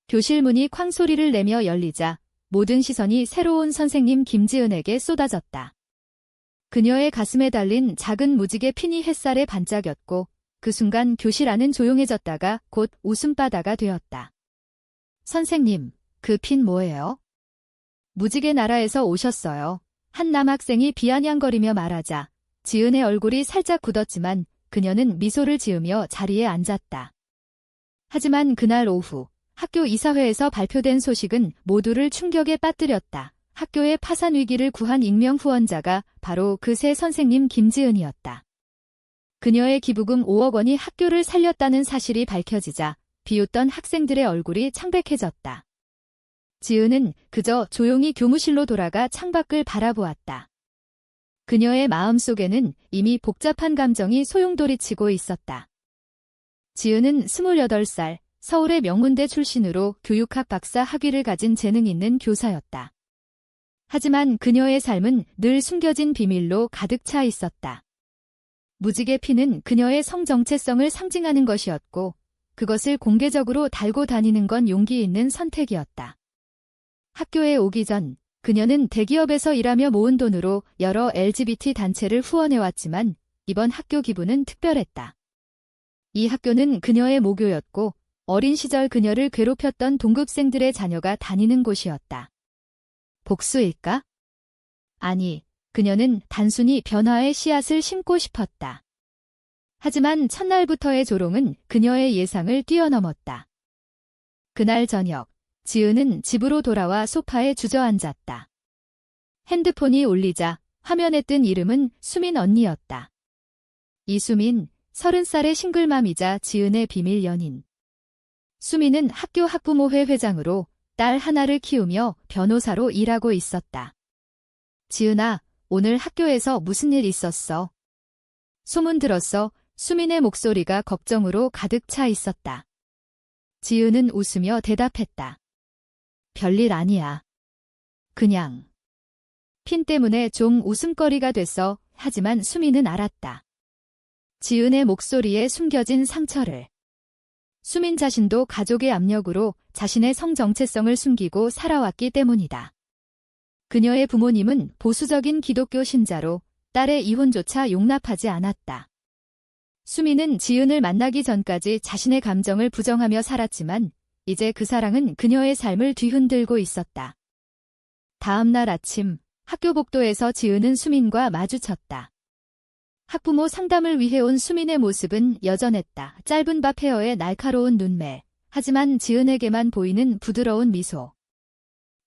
교실 문이 쾅 소리를 내며 열리자 모든 시선이 새로운 선생님 김지은에게 쏟아졌다. 그녀의 가슴에 달린 작은 무지개 핀이 햇살에 반짝였고 그 순간 교실 안은 조용해졌다가 곧 웃음바다가 되었다. 선생님, 그 핀 뭐예요? 무지개 나라에서 오셨어요. 한 남학생이 비아냥거리며 말하자 지은의 얼굴이 살짝 굳었지만 그녀는 미소를 지으며 자리에 앉았다. 하지만 그날 오후 학교 이사회에서 발표된 소식은 모두를 충격에 빠뜨렸다. 학교의 파산 위기를 구한 익명 후원자가 바로 그 새 선생님 김지은이었다. 그녀의 기부금 5억 원이 학교를 살렸다는 사실이 밝혀지자 비웃던 학생들의 얼굴이 창백해졌다. 지은은 그저 조용히 교무실로 돌아가 창밖을 바라보았다. 그녀의 마음속에는 이미 복잡한 감정이 소용돌이치고 있었다. 지은은 28살, 서울의 명문대 출신으로 교육학 박사 학위를 가진 재능 있는 교사였다. 하지만 그녀의 삶은 늘 숨겨진 비밀로 가득 차 있었다. 무지개 핀은 그녀의 성 정체성을 상징하는 것이었고 그것을 공개적으로 달고 다니는 건 용기 있는 선택이었다. 학교에 오기 전 그녀는 대기업에서 일하며 모은 돈으로 여러 LGBT 단체를 후원해왔지만 이번 학교 기부는 특별했다. 이 학교는 그녀의 모교였고 어린 시절 그녀를 괴롭혔던 동급생들의 자녀가 다니는 곳이었다. 복수일까? 아니, 그녀는 단순히 변화의 씨앗을 심고 싶었다. 하지만 첫날부터의 조롱은 그녀의 예상을 뛰어넘었다. 그날 저녁, 지은은 집으로 돌아와 소파에 주저앉았다. 핸드폰이 울리자 화면에 뜬 이름은 수민 언니였다. 이수민, 30살의 싱글맘이자 지은의 비밀 연인. 수민은 학교 학부모회 회장으로 딸 하나를 키우며 변호사로 일하고 있었다. 지은아, 오늘 학교에서 무슨 일 있었어? 소문 들었어. 수민의 목소리가 걱정으로 가득 차 있었다. 지은은 웃으며 대답했다. 별일 아니야. 그냥. 핀 때문에 좀 웃음거리가 됐어. 하지만 수민은 알았다. 지은의 목소리에 숨겨진 상처를. 수민 자신도 가족의 압력으로 자신의 성 정체성을 숨기고 살아왔기 때문이다. 그녀의 부모님은 보수적인 기독교 신자로 딸의 이혼조차 용납하지 않았다. 수민은 지은을 만나기 전까지 자신의 감정을 부정하며 살았지만 이제 그 사랑은 그녀의 삶을 뒤흔들고 있었다. 다음 날 아침, 학교 복도에서 지은은 수민과 마주쳤다. 학부모 상담을 위해 온 수민의 모습은 여전했다. 짧은 밥 헤어에 날카로운 눈매, 하지만 지은에게만 보이는 부드러운 미소.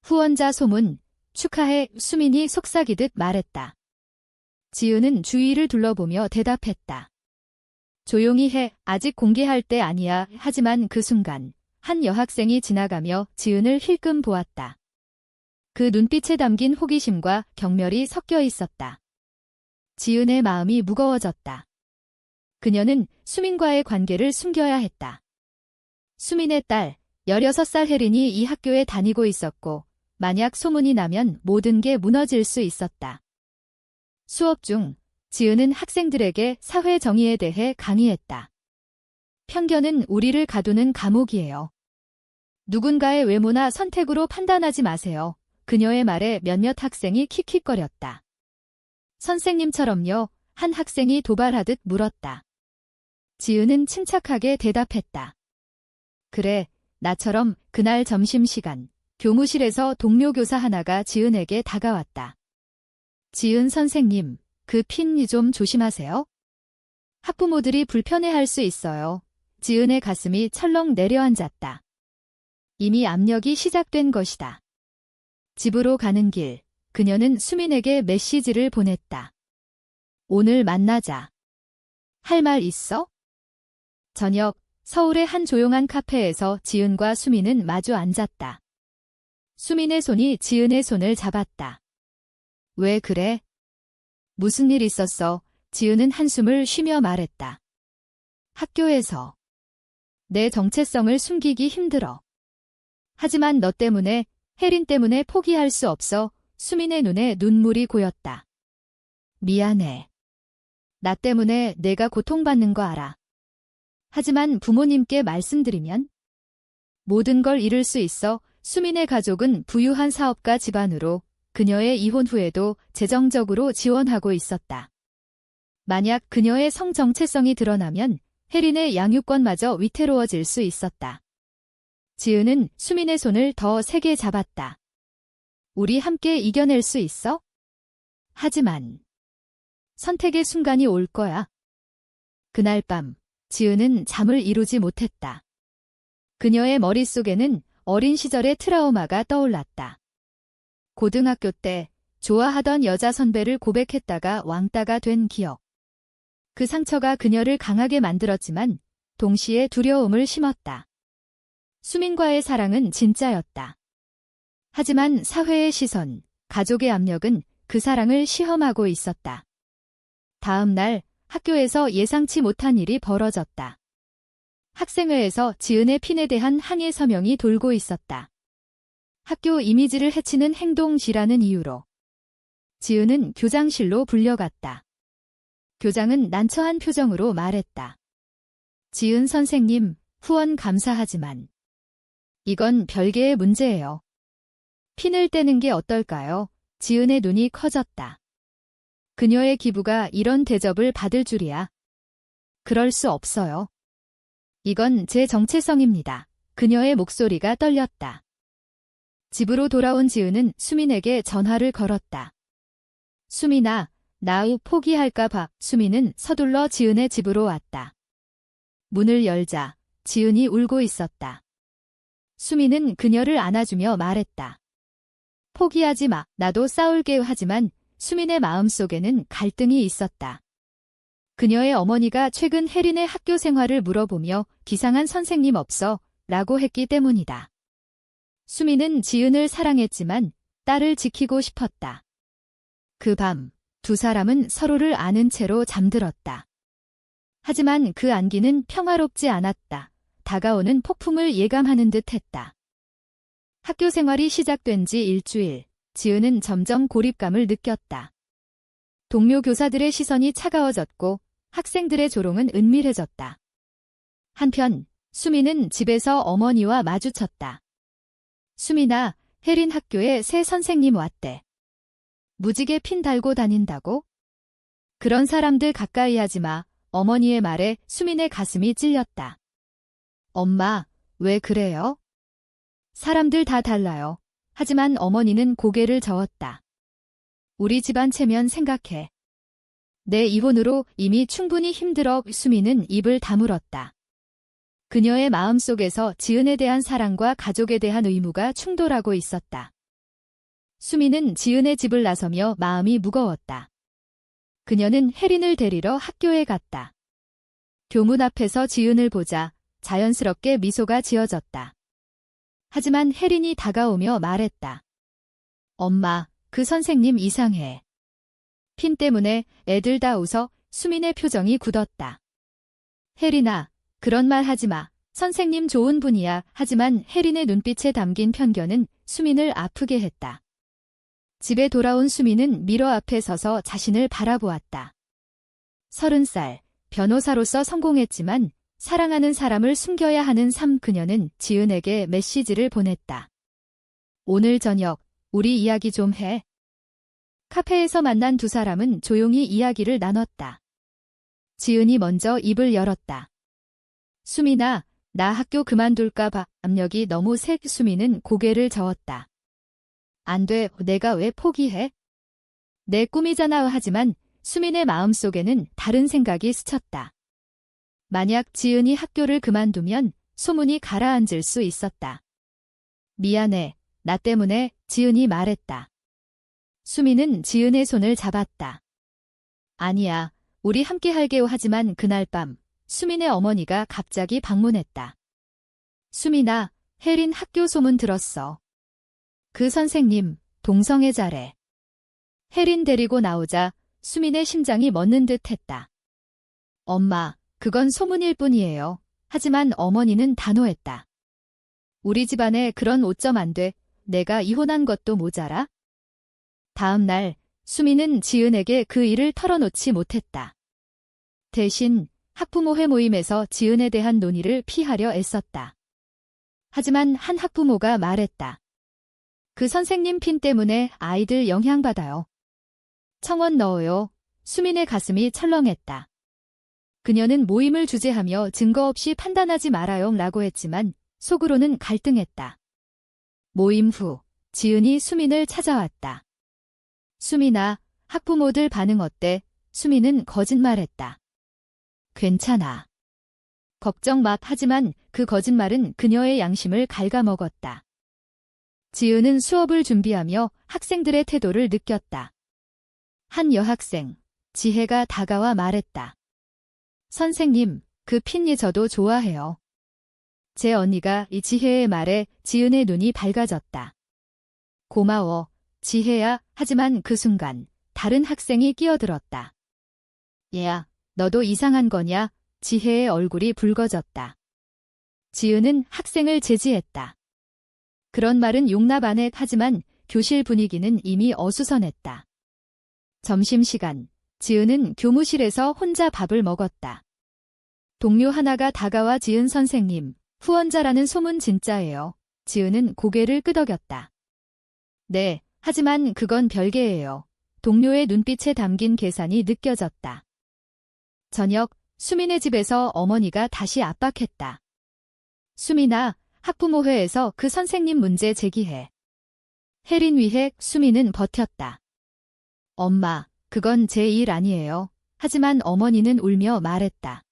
후원자 소문, 축하해. 수민이 속삭이듯 말했다. 지은은 주위를 둘러보며 대답했다. 조용히 해. 아직 공개할 때 아니야. 하지만 그 순간 한 여학생이 지나가며 지은을 힐끔 보았다. 그 눈빛에 담긴 호기심과 경멸이 섞여 있었다. 지은의 마음이 무거워졌다. 그녀는 수민과의 관계를 숨겨야 했다. 수민의 딸, 16살 혜린이 이 학교에 다니고 있었고 만약 소문이 나면 모든 게 무너질 수 있었다. 수업 중 지은은 학생들에게 사회 정의에 대해 강의했다. 편견은 우리를 가두는 감옥이에요. 누군가의 외모나 선택으로 판단하지 마세요. 그녀의 말에 몇몇 학생이 킥킥거렸다. 선생님처럼요. 한 학생이 도발하듯 물었다. 지은은 침착하게 대답했다. 그래, 나처럼. 그날 점심시간, 교무실에서 동료 교사 하나가 지은에게 다가왔다. 지은 선생님, 그 핀 좀 조심하세요. 학부모들이 불편해할 수 있어요. 지은의 가슴이 철렁 내려앉았다. 이미 압력이 시작된 것이다. 집으로 가는 길, 그녀는 수민에게 메시지를 보냈다. 오늘 만나자. 할 말 있어? 저녁, 서울의 한 조용한 카페에서 지은과 수민은 마주 앉았다. 수민의 손이 지은의 손을 잡았다. 왜 그래? 무슨 일 있었어? 지은은 한숨을 쉬며 말했다. 학교에서. 내 정체성을 숨기기 힘들어. 하지만 너 때문에, 혜린 때문에 포기할 수 없어. 수민의 눈에 눈물이 고였다. 미안해. 나 때문에 내가 고통받는 거 알아. 하지만 부모님께 말씀드리면? 모든 걸 잃을 수 있어 수민의 가족은 부유한 사업가 집안으로 그녀의 이혼 후에도 재정적으로 지원하고 있었다. 만약 그녀의 성 정체성이 드러나면 혜린의 양육권마저 위태로워질 수 있었다. 지은은 수민의 손을 더 세게 잡았다. 우리 함께 이겨낼 수 있어? 하지만 선택의 순간이 올 거야. 그날 밤 지은은 잠을 이루지 못했다. 그녀의 머릿속에는 어린 시절의 트라우마가 떠올랐다. 고등학교 때 좋아하던 여자 선배를 고백했다가 왕따가 된 기억. 그 상처가 그녀를 강하게 만들었지만 동시에 두려움을 심었다. 수민과의 사랑은 진짜였다. 하지만 사회의 시선, 가족의 압력은 그 사랑을 시험하고 있었다. 다음 날 학교에서 예상치 못한 일이 벌어졌다. 학생회에서 지은의 핀에 대한 항의 서명이 돌고 있었다. 학교 이미지를 해치는 행동이라는 이유로. 지은은 교장실로 불려갔다. 교장은 난처한 표정으로 말했다. 지은 선생님, 후원 감사하지만 이건 별개의 문제예요. 핀을 떼는 게 어떨까요? 지은의 눈이 커졌다. 그녀의 기부가 이런 대접을 받을 줄이야. 그럴 수 없어요. 이건 제 정체성입니다. 그녀의 목소리가 떨렸다. 집으로 돌아온 지은은 수민에게 전화를 걸었다. 수민아, 나 포기할까 봐. 수민은 서둘러 지은의 집으로 왔다. 문을 열자 지은이 울고 있었다. 수민은 그녀를 안아주며 말했다. 포기하지 마. 나도 싸울게. 하지만 수민의 마음속에는 갈등이 있었다. 그녀의 어머니가 최근 혜린의 학교 생활을 물어보며 기상한 선생님 없어? 라고 했기 때문이다. 수민은 지은을 사랑했지만 딸을 지키고 싶었다. 그 밤 두 사람은 서로를 아는 채로 잠들었다. 하지만 그 안기는 평화롭지 않았다. 다가오는 폭풍을 예감하는 듯 했다. 학교 생활이 시작된 지 일주일, 지은은 점점 고립감을 느꼈다. 동료 교사들의 시선이 차가워졌고 학생들의 조롱은 은밀해졌다. 한편 수민은 집에서 어머니와 마주쳤다. 수민아, 혜린 학교에 새 선생님 왔대. 무지개 핀 달고 다닌다고? 그런 사람들 가까이 하지 마. 어머니의 말에 수민의 가슴이 찔렸다. 엄마, 왜 그래요? 사람들 다 달라요. 하지만 어머니는 고개를 저었다. 우리 집안 체면 생각해. 내 이혼으로 이미 충분히 힘들어. 수민은 입을 다물었다. 그녀의 마음속에서 지은에 대한 사랑과 가족에 대한 의무가 충돌하고 있었다. 수민은 지은의 집을 나서며 마음이 무거웠다. 그녀는 혜린을 데리러 학교에 갔다. 교문 앞에서 지은을 보자 자연스럽게 미소가 지어졌다. 하지만 혜린이 다가오며 말했다. 엄마, 그 선생님 이상해. 핀 때문에 애들 다 웃어. 수민의 표정이 굳었다. 혜린아, 그런 말 하지 마. 선생님 좋은 분이야. 하지만 혜린의 눈빛에 담긴 편견은 수민을 아프게 했다. 집에 돌아온 수민은 미러 앞에 서서 자신을 바라보았다. 30살, 변호사로서 성공했지만 사랑하는 사람을 숨겨야 하는 삶. 그녀는 지은에게 메시지를 보냈다. 오늘 저녁 우리 이야기 좀 해. 카페에서 만난 두 사람은 조용히 이야기를 나눴다. 지은이 먼저 입을 열었다. 수민아, 나 학교 그만둘까 봐. 압력이 너무 세. 수민은 고개를 저었다. 안 돼. 내가 왜 포기해? 내 꿈이잖아. 하지만 수민의 마음속에는 다른 생각이 스쳤다. 만약 지은이 학교를 그만두면 소문이 가라앉을 수 있었다. 미안해. 나 때문에. 지은이 말했다. 수민은 지은의 손을 잡았다. 아니야. 우리 함께 할게요. 하지만 그날 밤 수민의 어머니가 갑자기 방문했다. 수민아, 혜린 학교 소문 들었어. 그 선생님, 동성애자래. 혜린 데리고 나오자 수민의 심장이 멎는 듯 했다. 엄마, 그건 소문일 뿐이에요. 하지만 어머니는 단호했다. 우리 집안에 그런 오점 안 돼. 내가 이혼한 것도 모자라? 다음 날 수민은 지은에게 그 일을 털어놓지 못했다. 대신 학부모회 모임에서 지은에 대한 논의를 피하려 애썼다. 하지만 한 학부모가 말했다. 그 선생님 핀 때문에 아이들 영향받아요. 청원 넣어요. 수민의 가슴이 철렁했다. 그녀는 모임을 주재하며 증거 없이 판단하지 말아요 라고 했지만 속으로는 갈등했다. 모임 후 지은이 수민을 찾아왔다. 수민아, 학부모들 반응 어때? 수민은 거짓말했다. 괜찮아. 걱정 마. 하지만 그 거짓말은 그녀의 양심을 갉아먹었다. 지은은 수업을 준비하며 학생들의 태도를 느꼈다. 한 여학생, 지혜가 다가와 말했다. 선생님, 그 핀이 저도 좋아해요. 제 언니가 이 지혜의 말에 지은의 눈이 밝아졌다. 고마워, 지혜야. 하지만 그 순간 다른 학생이 끼어들었다. 얘야, 너도 이상한 거냐? 지혜의 얼굴이 붉어졌다. 지은은 학생을 제지했다. 그런 말은 용납 안 해. 하지만 교실 분위기는 이미 어수선했다. 점심시간, 지은은 교무실에서 혼자 밥을 먹었다. 동료 하나가 다가와 지은 선생님, 후원자라는 소문 진짜예요. 지은은 고개를 끄덕였다. 네, 하지만 그건 별개예요. 동료의 눈빛에 담긴 계산이 느껴졌다. 저녁, 수민의 집에서 어머니가 다시 압박했다. 수민아, 학부모회에서 그 선생님 문제 제기해. 혜린 위해 수민은 버텼다. 엄마, 그건 제 일 아니에요. 하지만 어머니는 울며 말했다.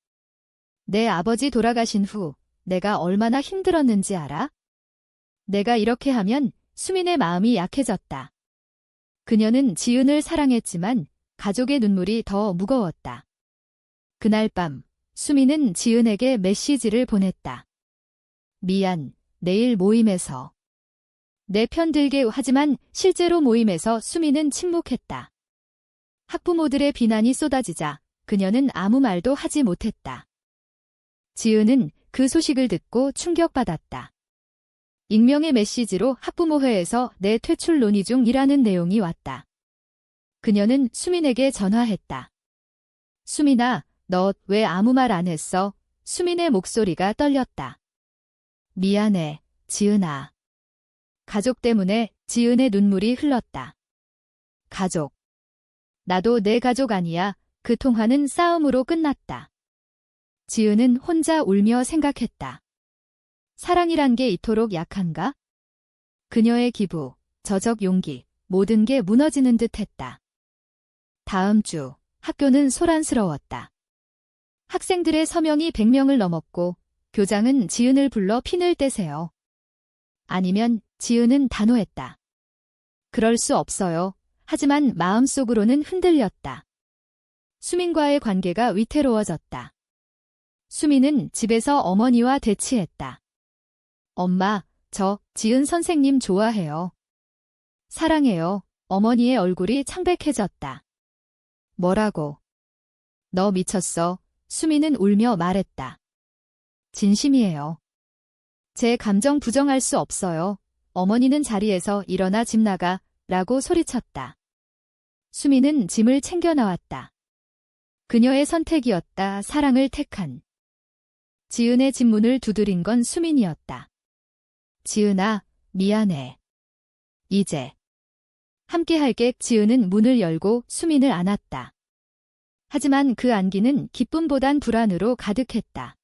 내 아버지 돌아가신 후 내가 얼마나 힘들었는지 알아? 내가 이렇게 하면 수민의 마음이 약해졌다. 그녀는 지은을 사랑했지만 가족의 눈물이 더 무거웠다. 그날 밤, 수민은 지은에게 메시지를 보냈다. 미안, 내일 모임에서. 내 편 들게. 하지만 실제로 모임에서 수민은 침묵했다. 학부모들의 비난이 쏟아지자 그녀는 아무 말도 하지 못했다. 지은은 그 소식을 듣고 충격받았다. 익명의 메시지로 학부모회에서 내 퇴출 논의 중이라는 내용이 왔다. 그녀는 수민에게 전화했다. 수민아, 너 왜 아무 말 안 했어? 수민의 목소리가 떨렸다. 미안해, 지은아. 가족 때문에 지은의 눈물이 흘렀다. 가족. 나도 내 가족 아니야. 그 통화는 싸움으로 끝났다. 지은은 혼자 울며 생각했다. 사랑이란 게 이토록 약한가? 그녀의 기부, 저적 용기, 모든 게 무너지는 듯 했다. 다음 주, 학교는 소란스러웠다. 학생들의 서명이 100명을 넘었고 교장은 지은을 불러 핀을 떼세요. 아니면 지은은 단호했다. 그럴 수 없어요. 하지만 마음속으로는 흔들렸다. 수민과의 관계가 위태로워졌다. 수민은 집에서 어머니와 대치했다. 엄마, 저 지은 선생님 좋아해요. 사랑해요. 어머니의 얼굴이 창백해졌다. 뭐라고? 너 미쳤어. 수민은 울며 말했다. 진심이에요. 제 감정 부정할 수 없어요. 어머니는 자리에서 일어나 집 나가 라고 소리쳤다. 수민은 짐을 챙겨 나왔다. 그녀의 선택이었다. 사랑을 택한. 지은의 집 문을 두드린 건 수민이었다. 지은아, 미안해. 이제. 함께 할게. 지은은 문을 열고 수민을 안았다. 하지만 그 안기는 기쁨보단 불안으로 가득했다.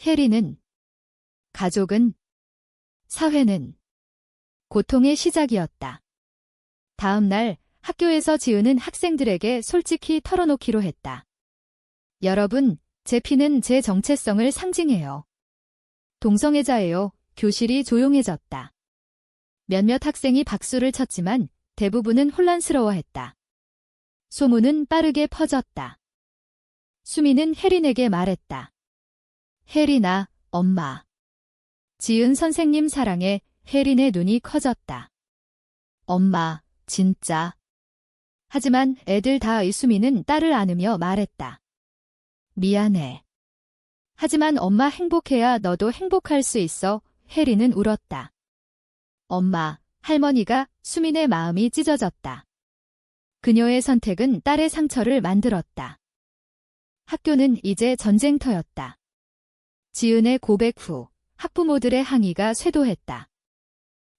혜리는, 가족은, 사회는 고통의 시작이었다. 다음 날 학교에서 지은은 학생들에게 솔직히 털어놓기로 했다. 여러분, 제 피는 제 정체성을 상징해요. 동성애자예요. 교실이 조용해졌다. 몇몇 학생이 박수를 쳤지만 대부분은 혼란스러워했다. 소문은 빠르게 퍼졌다. 수민은 혜린에게 말했다. 혜린아, 엄마. 지은 선생님 사랑에 혜린의 눈이 커졌다. 엄마, 진짜. 하지만 애들 다 수민은 딸을 안으며 말했다. 미안해. 하지만 엄마 행복해야 너도 행복할 수 있어. 혜린은 울었다. 엄마, 할머니가 수민의 마음이 찢어졌다. 그녀의 선택은 딸의 상처를 만들었다. 학교는 이제 전쟁터였다. 지은의 고백 후 학부모들의 항의가 쇄도했다.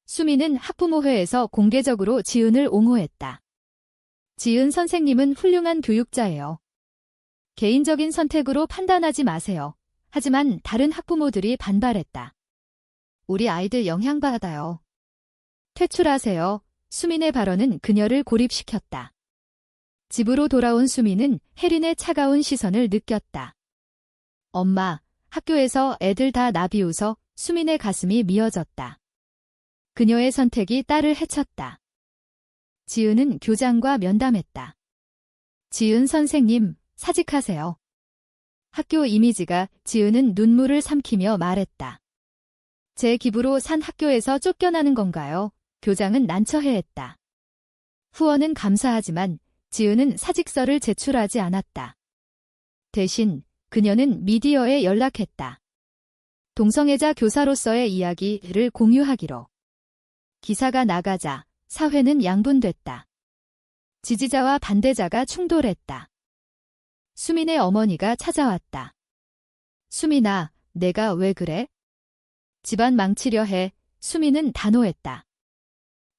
수미는 학부모회에서 공개적으로 지은을 옹호했다. 지은 선생님은 훌륭한 교육자예요. 개인적인 선택으로 판단하지 마세요. 하지만 다른 학부모들이 반발했다. 우리 아이들 영향받아요. 퇴출하세요. 수민의 발언은 그녀를 고립시켰다. 집으로 돌아온 수민은 혜린의 차가운 시선을 느꼈다. 엄마, 학교에서 애들 다 나 비웃어. 수민의 가슴이 미어졌다. 그녀의 선택이 딸을 해쳤다. 지은은 교장과 면담했다. 지은 선생님, 사직하세요. 학교 이미지가. 지은은 눈물을 삼키며 말했다. 제 기부로 산 학교에서 쫓겨나는 건가요? 교장은 난처해했다. 후원은 감사하지만 지은은 사직서를 제출하지 않았다. 대신 그녀는 미디어에 연락했다. 동성애자 교사로서의 이야기를 공유하기로. 기사가 나가자 사회는 양분됐다. 지지자와 반대자가 충돌했다. 수민의 어머니가 찾아왔다. 수민아, 내가 왜 그래? 집안 망치려 해. 수민은 단호했다.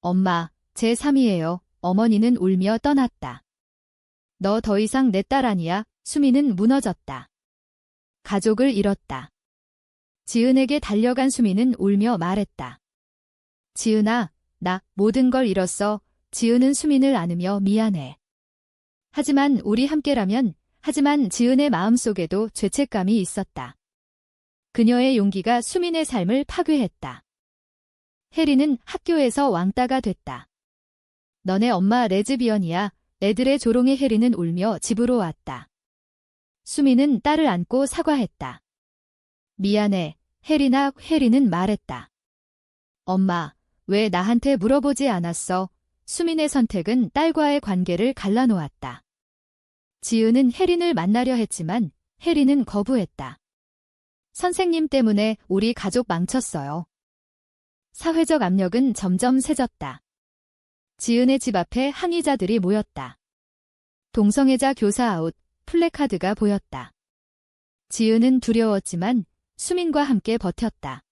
엄마, 제 3이에요. 어머니는 울며 떠났다. 너 더 이상 내 딸 아니야. 수민은 무너졌다. 가족을 잃었다. 지은에게 달려간 수민은 울며 말했다. 지은아, 나 모든 걸 잃었어. 지은은 수민을 안으며 미안해. 하지만 우리 함께라면. 하지만 지은의 마음속에도 죄책감이 있었다. 그녀의 용기가 수민의 삶을 파괴했다. 혜린은 학교에서 왕따가 됐다. 너네 엄마 레즈비언이야. 애들의 조롱에 혜린은 울며 집으로 왔다. 수민은 딸을 안고 사과했다. 미안해, 혜린아. 혜린은 말했다. 엄마, 왜 나한테 물어보지 않았어? 수민의 선택은 딸과의 관계를 갈라놓았다. 지은은 혜린을 만나려 했지만 혜린은 거부했다. 선생님 때문에 우리 가족 망쳤어요. 사회적 압력은 점점 세졌다. 지은의 집 앞에 항의자들이 모였다. 동성애자 교사 아웃, 플래카드가 보였다. 지은은 두려웠지만 수민과 함께 버텼다.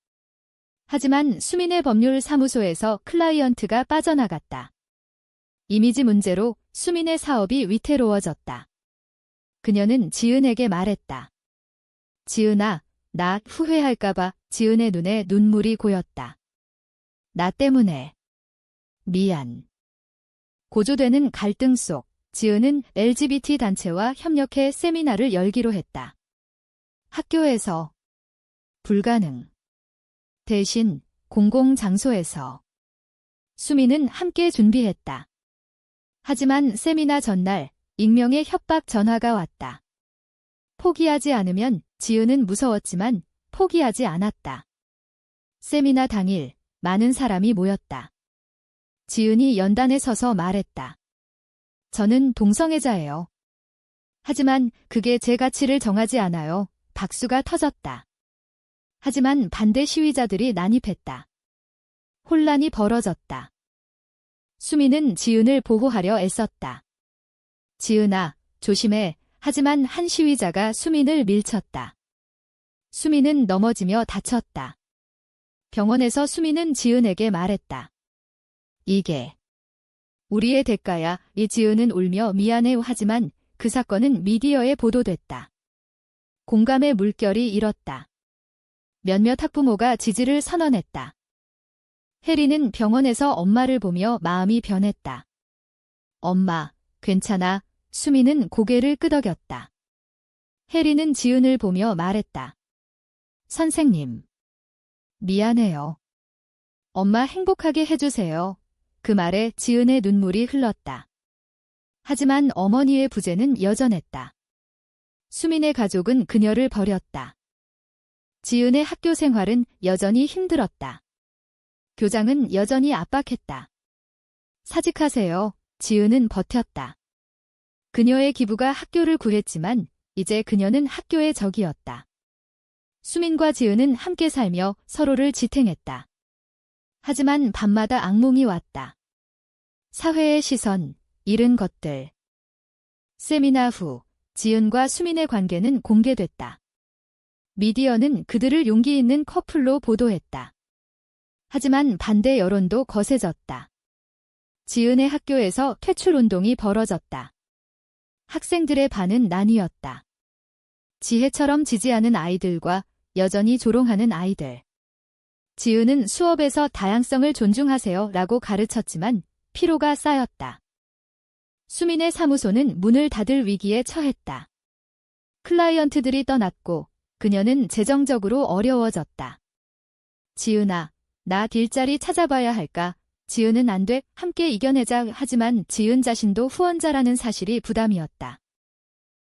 하지만 수민의 법률 사무소에서 클라이언트가 빠져나갔다. 이미지 문제로 수민의 사업이 위태로워졌다. 그녀는 지은에게 말했다. 지은아, 나 후회할까봐. 지은의 눈에 눈물이 고였다. 나 때문에. 미안. 고조되는 갈등 속 지은은 LGBT 단체와 협력해 세미나를 열기로 했다. 학교에서. 불가능. 대신 공공장소에서. 수민은 함께 준비했다. 하지만 세미나 전날 익명의 협박 전화가 왔다. 포기하지 않으면. 지은은 무서웠지만 포기하지 않았다. 세미나 당일 많은 사람이 모였다. 지은이 연단에 서서 말했다. 저는 동성애자예요. 하지만 그게 제 가치를 정하지 않아요. 박수가 터졌다. 하지만 반대 시위자들이 난입했다. 혼란이 벌어졌다. 수민은 지은을 보호하려 애썼다. 지은아, 조심해. 하지만 한 시위자가 수민을 밀쳤다. 수민은 넘어지며 다쳤다. 병원에서 수민은 지은에게 말했다. 이게 우리의 대가야. 이 지은은 울며 미안해. 하지만 그 사건은 미디어에 보도됐다. 공감의 물결이 일었다. 몇몇 학부모가 지지를 선언했다. 혜린은 병원에서 엄마를 보며 마음이 변했다. 엄마, 괜찮아. 수민은 고개를 끄덕였다. 혜린은 지은을 보며 말했다. 선생님. 미안해요. 엄마 행복하게 해주세요. 그 말에 지은의 눈물이 흘렀다. 하지만 어머니의 부재는 여전했다. 수민의 가족은 그녀를 버렸다. 지은의 학교 생활은 여전히 힘들었다. 교장은 여전히 압박했다. 사직하세요. 지은은 버텼다. 그녀의 기부가 학교를 구했지만 이제 그녀는 학교의 적이었다. 수민과 지은은 함께 살며 서로를 지탱했다. 하지만 밤마다 악몽이 왔다. 사회의 시선, 잃은 것들. 세미나 후 지은과 수민의 관계는 공개됐다. 미디어는 그들을 용기 있는 커플로 보도했다. 하지만 반대 여론도 거세졌다. 지은의 학교에서 퇴출운동이 벌어졌다. 학생들의 반은 나뉘었다. 지혜처럼 지지하는 아이들과 여전히 조롱하는 아이들. 지은은 수업에서 다양성을 존중하세요 라고 가르쳤지만 피로가 쌓였다. 수민의 사무소는 문을 닫을 위기에 처했다. 클라이언트들이 떠났고 그녀는 재정적으로 어려워졌다. 지은아, 나 딜자리 찾아봐야 할까? 지은은 안 돼, 함께 이겨내자. 하지만 지은 자신도 후원자라는 사실이 부담이었다.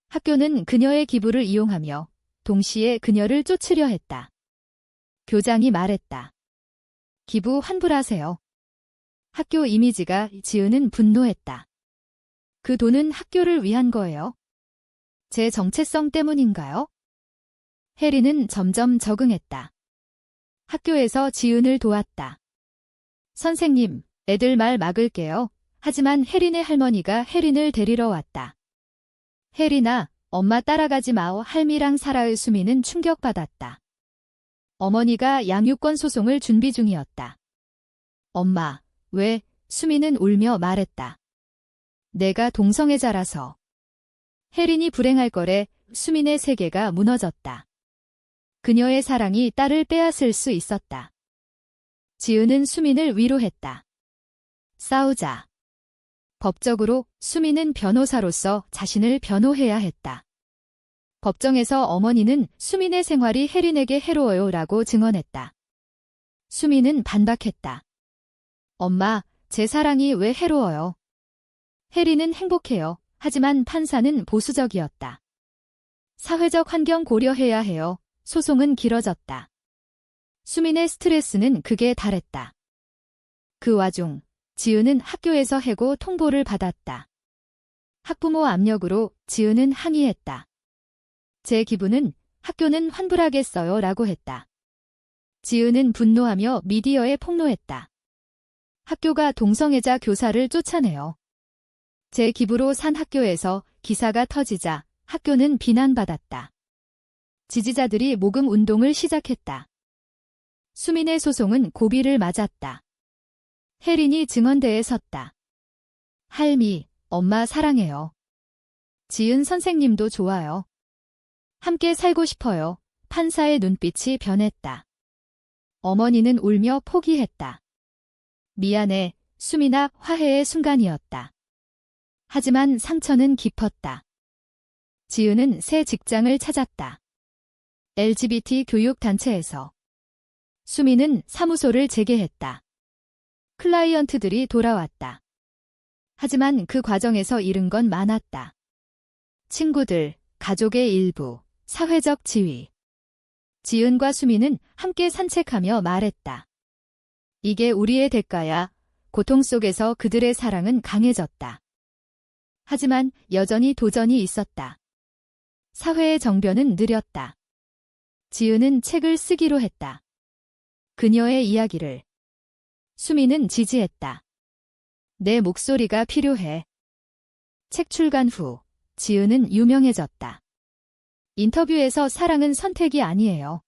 학교는 그녀의 기부를 이용하며 동시에 그녀를 쫓으려 했다. 교장이 말했다. 기부 환불하세요. 학교 이미지가 지은은 분노했다. 그 돈은 학교를 위한 거예요. 제 정체성 때문인가요? 혜리는 점점 적응했다. 학교에서 지은을 도왔다. 선생님, 애들 말 막을게요. 하지만 혜린의 할머니가 혜린을 데리러 왔다. 혜린아, 엄마 따라가지 마오. 할미랑 살아의 수미는 충격받았다. 어머니가 양육권 소송을 준비 중이었다. 엄마, 왜? 수미는 울며 말했다. 내가 동성애자라서. 혜린이 불행할 거래. 수민의 세계가 무너졌다. 그녀의 사랑이 딸을 빼앗을 수 있었다. 지은은 수민을 위로했다. 싸우자. 법적으로 수민은 변호사로서 자신을 변호해야 했다. 법정에서 어머니는 수민의 생활이 혜린에게 해로워요 라고 증언했다. 수민은 반박했다. 엄마, 제 사랑이 왜 해로워요? 혜린은 행복해요. 하지만 판사는 보수적이었다. 사회적 환경 고려해야 해요. 소송은 길어졌다. 수민의 스트레스는 극에 달했다. 그 와중 지은은 학교에서 해고 통보를 받았다. 학부모 압력으로 지은은 항의했다. 제 기부는 학교는 환불하겠어요 라고 했다. 지은은 분노하며 미디어에 폭로했다. 학교가 동성애자 교사를 쫓아내요. 제 기부로 산 학교에서 기사가 터지자 학교는 비난받았다. 지지자들이 모금 운동을 시작했다. 수민의 소송은 고비를 맞았다. 혜린이 증언대에 섰다. 할미, 엄마 사랑해요. 지은 선생님도 좋아요. 함께 살고 싶어요. 판사의 눈빛이 변했다. 어머니는 울며 포기했다. 미안해, 수민아. 화해의 순간이었다. 하지만 상처는 깊었다. 지은은 새 직장을 찾았다. LGBT 교육단체에서. 수민은 사무소를 재개했다. 클라이언트들이 돌아왔다. 하지만 그 과정에서 잃은 건 많았다. 친구들, 가족의 일부, 사회적 지위. 지은과 수민은 함께 산책하며 말했다. 이게 우리의 대가야. 고통 속에서 그들의 사랑은 강해졌다. 하지만 여전히 도전이 있었다. 사회의 정변은 느렸다. 지은은 책을 쓰기로 했다. 그녀의 이야기를. 수민은 지지했다. 내 목소리가 필요해. 책 출간 후 지은은 유명해졌다. 인터뷰에서 사랑은 선택이 아니에요.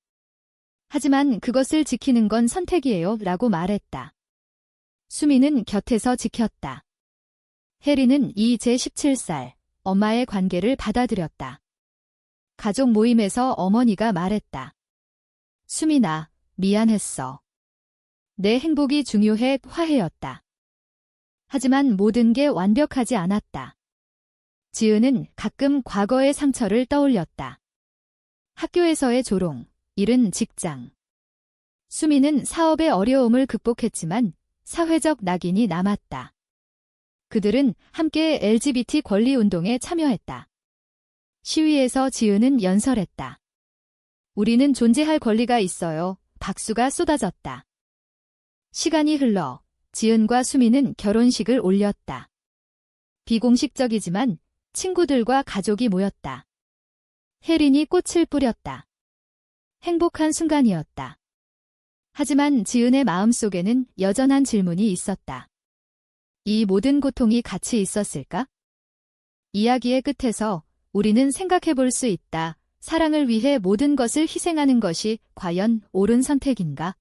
하지만 그것을 지키는 건 선택이에요 라고 말했다. 수민은 곁에서 지켰다. 혜리는 이제 17살, 엄마의 관계를 받아들였다. 가족 모임에서 어머니가 말했다. 수민아, 미안했어. 내 행복이 중요해. 화해였다. 하지만 모든 게 완벽하지 않았다. 지은은 가끔 과거의 상처를 떠올렸다. 학교에서의 조롱, 잃은 직장. 수민은 사업의 어려움을 극복했지만 사회적 낙인이 남았다. 그들은 함께 LGBT 권리 운동에 참여했다. 시위에서 지은은 연설했다. 우리는 존재할 권리가 있어요. 박수가 쏟아졌다. 시간이 흘러 지은과 수민은 결혼식을 올렸다. 비공식적이지만 친구들과 가족이 모였다. 혜린이 꽃을 뿌렸다. 행복한 순간이었다. 하지만 지은의 마음속에는 여전한 질문이 있었다. 이 모든 고통이 같이 있었을까? 이야기의 끝에서 우리는 생각해 볼 수 있다. 사랑을 위해 모든 것을 희생하는 것이 과연 옳은 선택인가?